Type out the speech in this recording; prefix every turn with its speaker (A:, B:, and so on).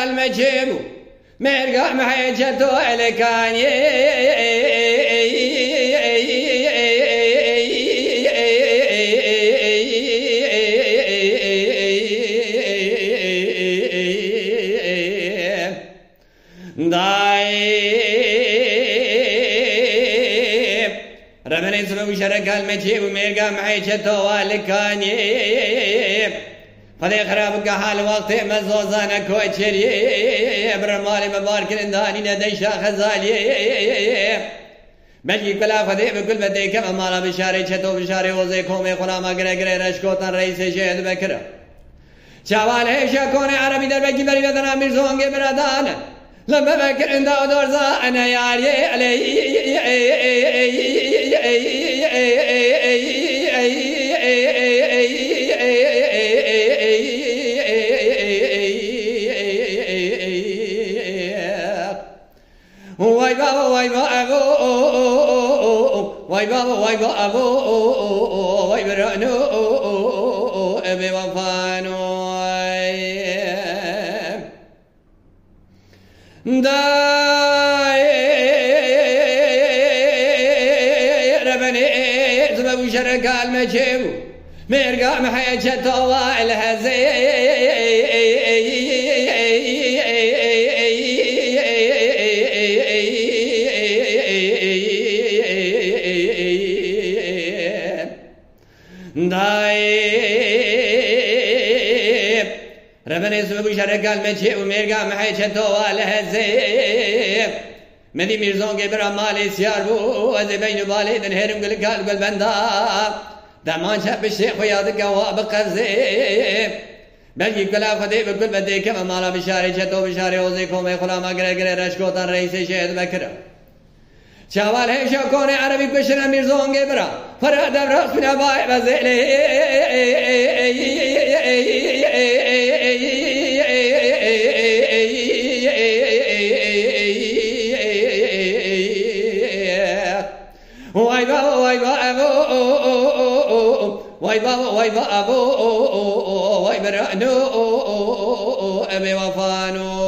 A: المجيب مرقع معي جدو الكاني دايب ربنا يسلو شرق المجيب مرقع معي جدو الكاني فذي خراب قحال وقت مزوزانا كوچري برمالي مبارك انداني نديشا خزالي بلكي كلا فذي بكل بدي كما مالا بشاري چتو بشاري وزي كومي خلاما قرقري رشكوتان رئيس شهد بكر شوال هشا كوني عربي در بكي بري بدنا مرزونگي برادانا لما بكر اندا ودورزا انا ياري واي بابا واي بابا واي بابا واي بابا واي برانو ابي وفانو داي ربني سبب شرق المجيب مرقع محيجة طوال هزي دايب ربنا يسبب شرق المجيب ومرقع محيجة طوال هزي مدي ميرزون قبر مالي سيار بو وزي بين بالي دنهرم قل قال قل بندا دمان شاب الشيخ ويادك وابقرزي بلكي كلا خدي بكل بدي كما مالا بشاري جتو بشاري وزي كومي خلاما قرقري رشكوتان رئيس شهد بكر شوال هشا كوني عربي بشنا ميرزون قبرا فراد براس من اباي بزيلي واي بابا واي بابا واي بابا واي بابا واي برانو ابي وفانو